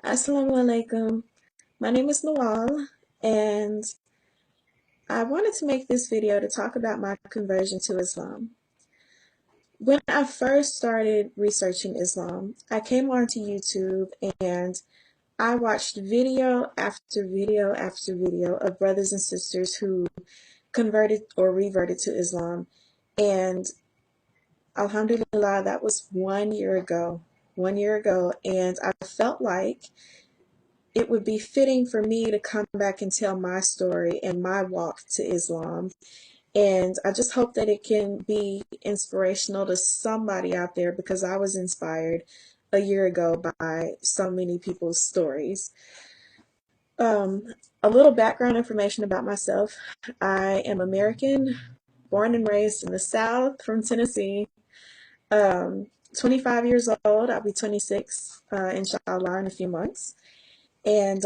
Assalamu alaikum. My name is Nawal, and I wanted to make this video to talk about my conversion to Islam. When I first started researching Islam, I came onto YouTube and I watched video after video after video of brothers and sisters who converted or reverted to Islam. And Alhamdulillah, that was 1 year ago. 1 year ago, and I felt like it would be fitting for me to come back and tell my story and my walk to Islam. And I just hope that it can be inspirational to somebody out there because I was inspired a year ago by so many people's stories. Um, a little background information about myself. I am American, born and raised in the South from Tennessee. 25 years old. I'll be 26, inshallah, in a few months. And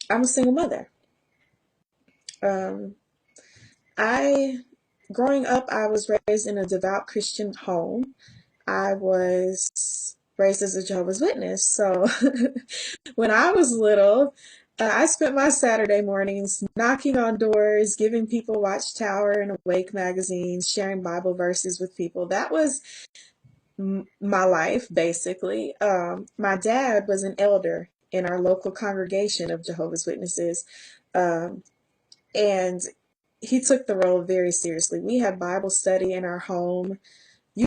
I'm a single mother. Um, Growing up, I was raised in a devout Christian home. I was raised as a Jehovah's Witness. So when I was little, I spent my Saturday mornings knocking on doors, giving people Watchtower and Awake magazines, sharing Bible verses with people. That was my life, basically. My dad was an elder in our local congregation of Jehovah's Witnesses. Um, and he took the role very seriously. We had Bible study in our home,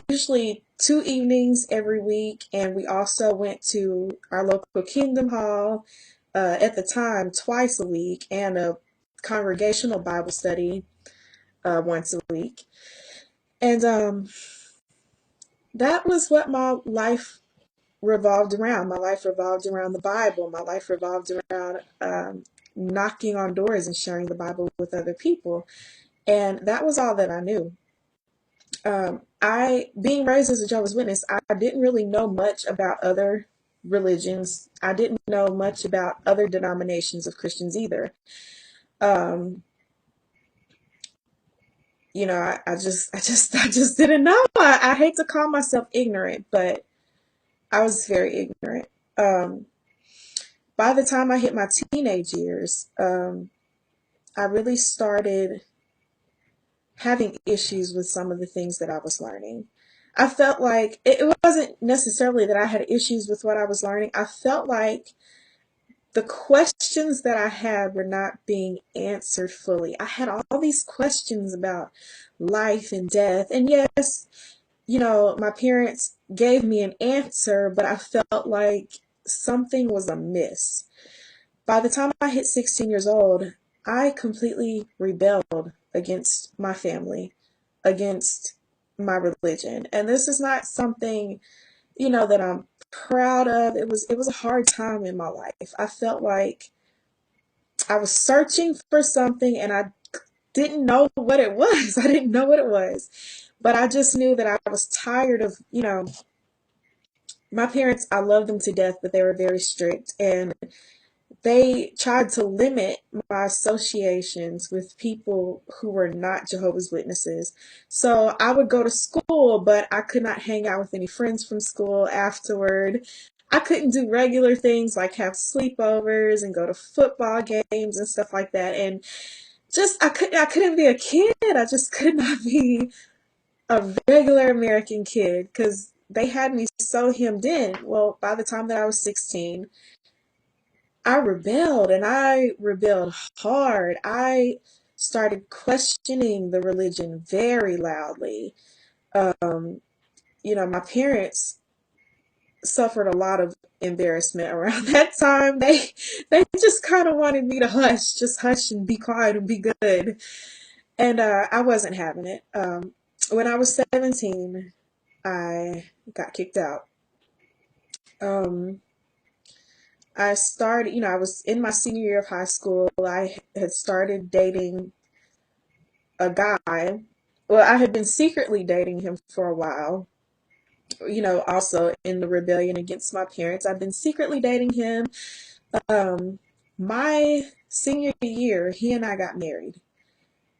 usually 2 evenings every week, and we also went to our local Kingdom Hall at the time twice a week, and a congregational Bible study once a week. And that was what my life revolved around. My life revolved around the Bible. My life revolved around knocking on doors and sharing the Bible with other people. And that was all that I knew. Being raised as a Jehovah's Witness, I didn't really know much about other religions. I didn't know much about other denominations of Christians either. Um, I just didn't know. I hate to call myself ignorant, but I was very ignorant. By the time I hit my teenage years, I really started having issues with some of the things that I was learning. I felt like it wasn't necessarily that I had issues with what I was learning. I felt like the questions that I had were not being answered fully. I had all these questions about life and death. And yes, my parents gave me an answer, but I felt like something was amiss. By the time I hit 16 years old, I completely rebelled against my family, against my religion. And this is not something, that I'm proud of. It was a hard time in my life. I felt like I was searching for something and I didn't know what it was. I didn't know what it was. But I just knew that I was tired of, my parents, I love them to death, but they were very strict, and they tried to limit my associations with people who were not Jehovah's Witnesses. So I would go to school, but I could not hang out with any friends from school afterward. I couldn't do regular things like have sleepovers and go to football games and stuff like that. And I couldn't be a kid. I just could not be a regular American kid because they had me so hemmed in. Well, by the time that I was 16, I rebelled, and I rebelled hard. I started questioning the religion very loudly. My parents suffered a lot of embarrassment around that time. They just kind of wanted me to hush, just hush and be quiet and be good. And I wasn't having it. When I was 17, I got kicked out. Um, I started, I was in my senior year of high school. I had started dating a guy. Well, I had been secretly dating him for a while, also in the rebellion against my parents. I've been secretly dating him. Um, my senior year, he and I got married.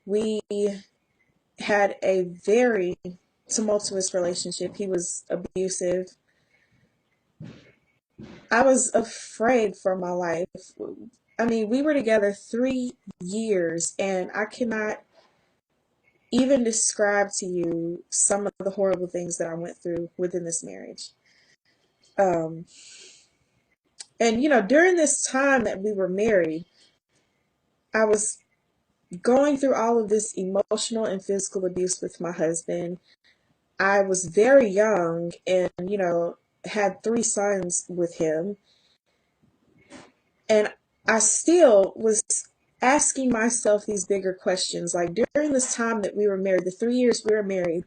We had a very tumultuous relationship. He was abusive. I was afraid for my life. I mean, we were together 3 years, and I cannot even describe to you some of the horrible things that I went through within this marriage. Um, and, during this time that we were married, I was going through all of this emotional and physical abuse with my husband. I was very young and, had 3 sons with him. And I still was asking myself these bigger questions. Like during this time that we were married, the 3 years we were married,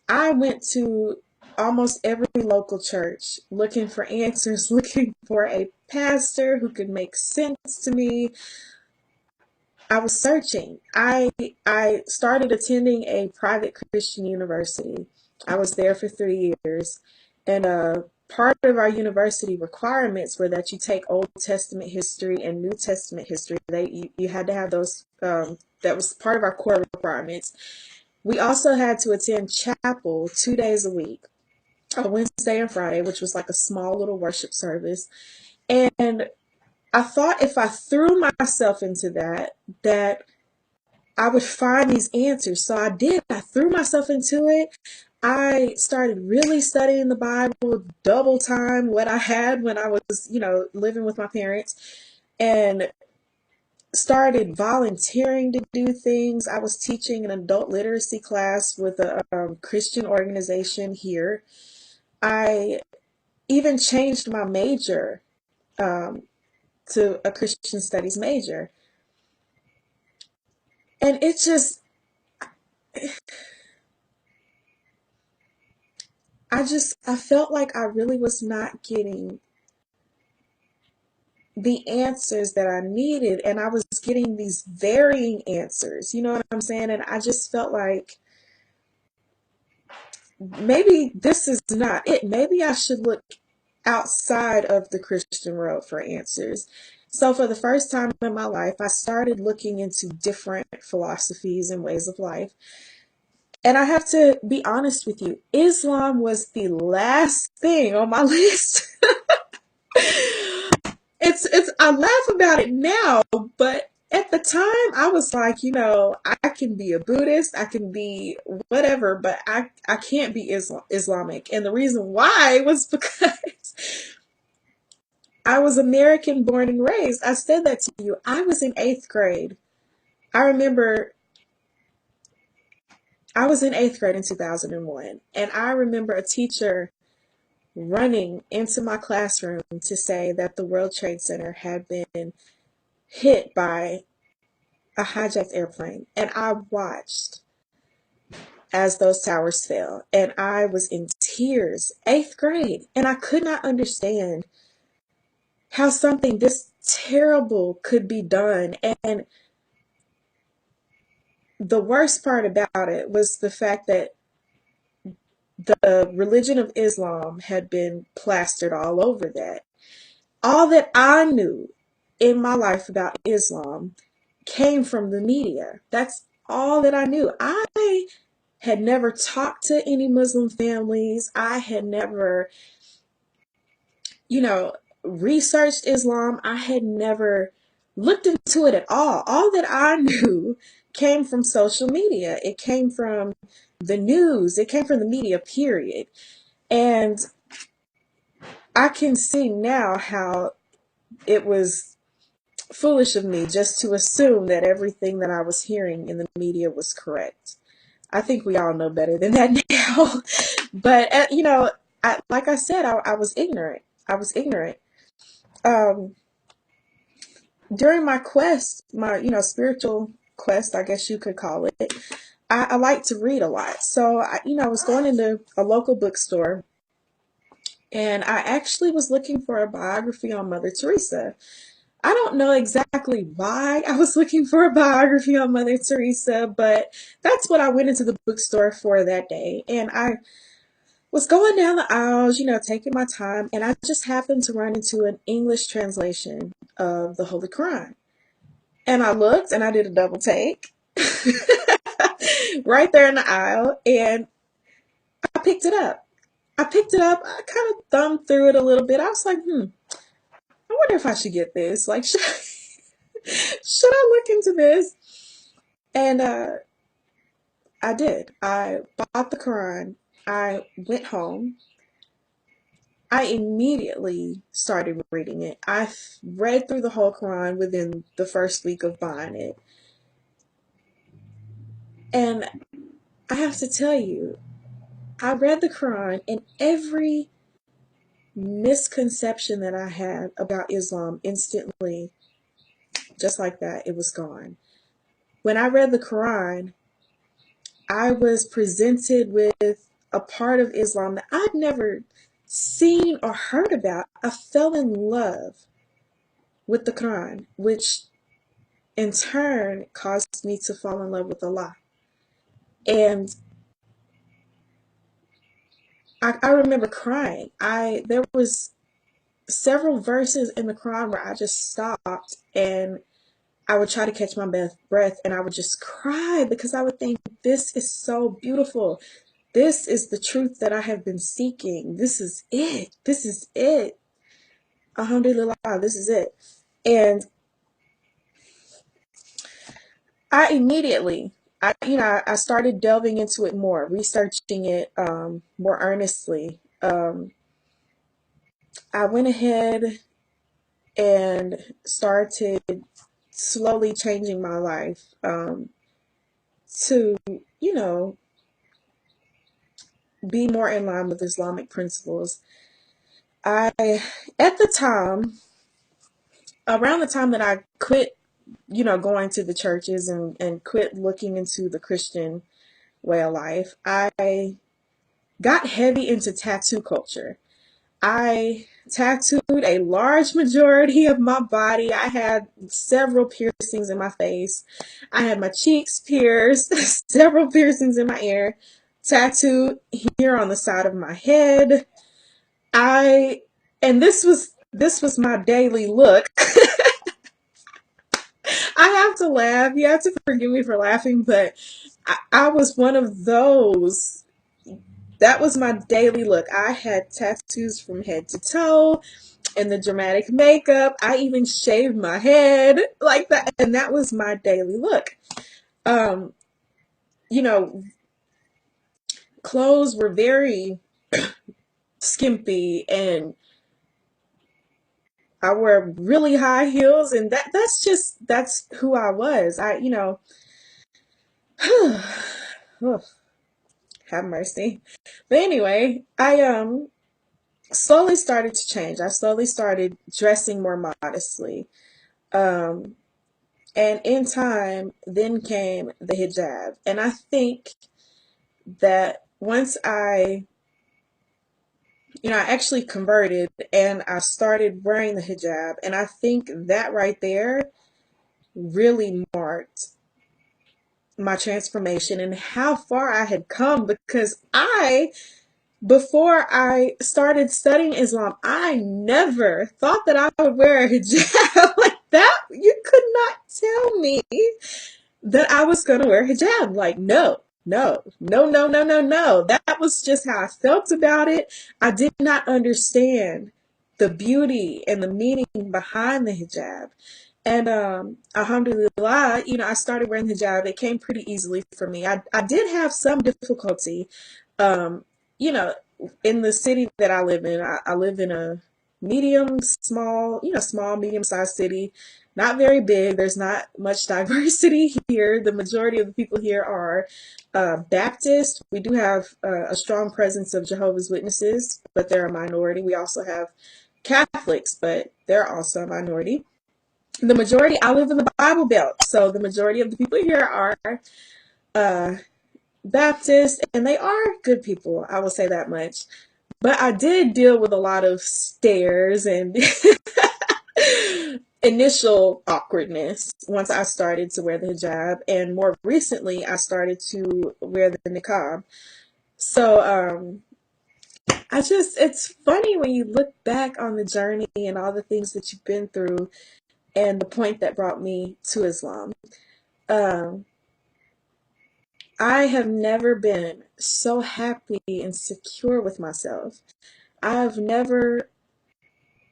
I went to almost every local church looking for answers, looking for a pastor who could make sense to me. I was searching. I started attending a private Christian university. I was there for 3 years, and part of our university requirements were that you take Old Testament history and New Testament history. You had to have those. That was part of our core requirements. We also had to attend chapel 2 days a week, a Wednesday and Friday, which was like a small little worship service. And I thought if I threw myself into that I would find these answers. So I did. I threw myself into it. I started really studying the Bible, double time what I had when I was, living with my parents, and started volunteering to do things. I was teaching an adult literacy class with a Christian organization here. I even changed my major um, to a Christian studies major. And it just, I felt like I really was not getting the answers that I needed, and I was getting these varying answers. You know what I'm saying? And I just felt like maybe this is not it. Maybe I should look outside of the Christian world for answers. So for the first time in my life, I started looking into different philosophies and ways of life. And I have to be honest with you, Islam was the last thing on my list. It's I laugh about it now, but at the time I was like, I can be a Buddhist, I can be whatever, but I can't be Islamic. And the reason why was because I was American born and raised. I said that to you. I was in 8th grade. I remember I was in 8th grade in 2001, and I remember a teacher running into my classroom to say that the World Trade Center had been hit by a hijacked airplane. And I watched as those towers fell, and I was in tears. 8th grade, and I could not understand how something this terrible could be done. And the worst part about it was the fact that the religion of Islam had been plastered all over that. All that I knew in my life about Islam came from the media. That's all that I knew. I had never talked to any Muslim families. I had never, you know, researched Islam. I had never looked into it at all. All that I knew came from social media. It came from the news. It came from the media, period. And I can see now how it was foolish of me just to assume that everything that I was hearing in the media was correct. I think we all know better than that now. But, like I said, I was ignorant. I was ignorant. Um, During my quest, my, spiritual quest, I guess you could call it, I like to read a lot. So, I was going into a local bookstore, and I actually was looking for a biography on Mother Teresa. I don't know exactly why I was looking for a biography on Mother Teresa, but that's what I went into the bookstore for that day. And I was going down the aisles, taking my time, and I just happened to run into an English translation of the Holy Quran. And I looked and I did a double take right there in the aisle, and I picked it up. I picked it up. I kind of thumbed through it a little bit. I was like, I wonder if I should get this. Like, should I look into this? And I did. I bought the Quran. I went home. I immediately started reading it. I read through the whole Quran within the first week of buying it. And I have to tell you, I read the Quran, and every misconception that I had about Islam instantly, just like that, it was gone. When I read the Quran, I was presented with a part of Islam that I'd never seen or heard about. I fell in love with the Quran, which in turn caused me to fall in love with Allah. And I remember crying. There was several verses in the Quran where I just stopped and I would try to catch my breath, and I would just cry because I would think, this is so beautiful. This is the truth that I have been seeking. This is it. This is it. Alhamdulillah, this is it. And I immediately, I started delving into it more, researching it more earnestly. I went ahead and started slowly changing my life to, you know, be more in line with Islamic principles. At the time, around the time that I quit, going to the churches and quit looking into the Christian way of life, I got heavy into tattoo culture. I tattooed a large majority of my body. I had several piercings in my face. I had my cheeks pierced, several piercings in my ear, tattooed here on the side of my head. I and this was my daily look. I have to laugh. You have to forgive me for laughing, but I was one of those. That was my daily look. I had tattoos from head to toe and the dramatic makeup. I even shaved my head like that, and that was my daily look. Um, you know, Clothes were very skimpy, and I wear really high heels, and that's who I was. Oh, have mercy. But anyway, I slowly started to change. I slowly started dressing more modestly. Um, and in time, then came the hijab. And I think that once I actually converted and I started wearing the hijab, and I think that right there really marked my transformation and how far I had come, because before I started studying Islam, I never thought that I would wear a hijab like that. You could not tell me that I was going to wear hijab. Like, no, no, no, no, no, no, no. That was just how I felt about it. I did not understand the beauty and the meaning behind the hijab. And alhamdulillah, I started wearing hijab. It came pretty easily for me. I did have some difficulty, um, you know, in the city that I live in. I live in a small, medium-sized city, not very big. There's not much diversity here. The majority of the people here are Baptist. We do have a strong presence of Jehovah's Witnesses, but they're a minority. We also have Catholics, but they're also a minority. The majority, I live in the Bible Belt, so the majority of the people here are uh, Baptist, and they are good people. I will say that much. But I did deal with a lot of stares and initial awkwardness once I started to wear the hijab, and more recently, I started to wear the niqab. So, it's funny when you look back on the journey and all the things that you've been through and the point that brought me to Islam. Um, I have never been so happy and secure with myself. I've never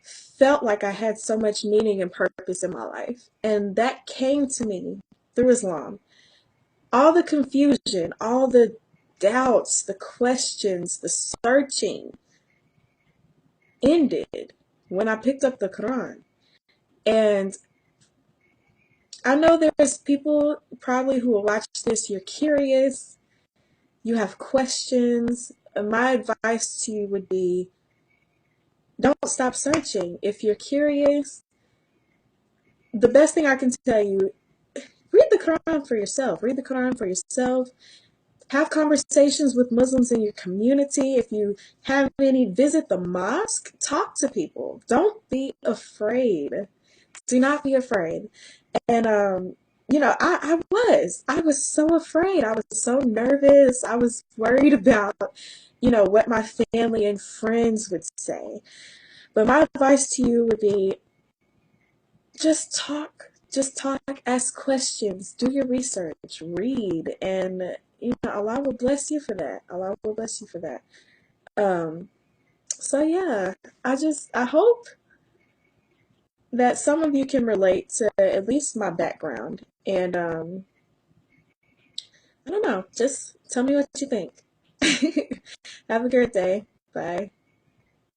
felt like I had so much meaning and purpose in my life. And that came to me through Islam. All the confusion, all the doubts, the questions, the searching ended when I picked up the Quran. And I know there's people probably who will watch this, you're curious, you have questions. My advice to you would be don't stop searching. If you're curious, the best thing I can tell you, read the Quran for yourself. Read the Quran for yourself. Have conversations with Muslims in your community. If you have any, visit the mosque. Talk to people. Don't be afraid. Do not be afraid. And I was so afraid. I was so nervous. I was worried about, what my family and friends would say. But my advice to you would be just talk. Just talk, ask questions, do your research, read, and Allah will bless you for that. Allah will bless you for that. Um, so yeah, I hope that some of you can relate to at least my background. And I don't know, just tell me what you think. Have a great day. Bye.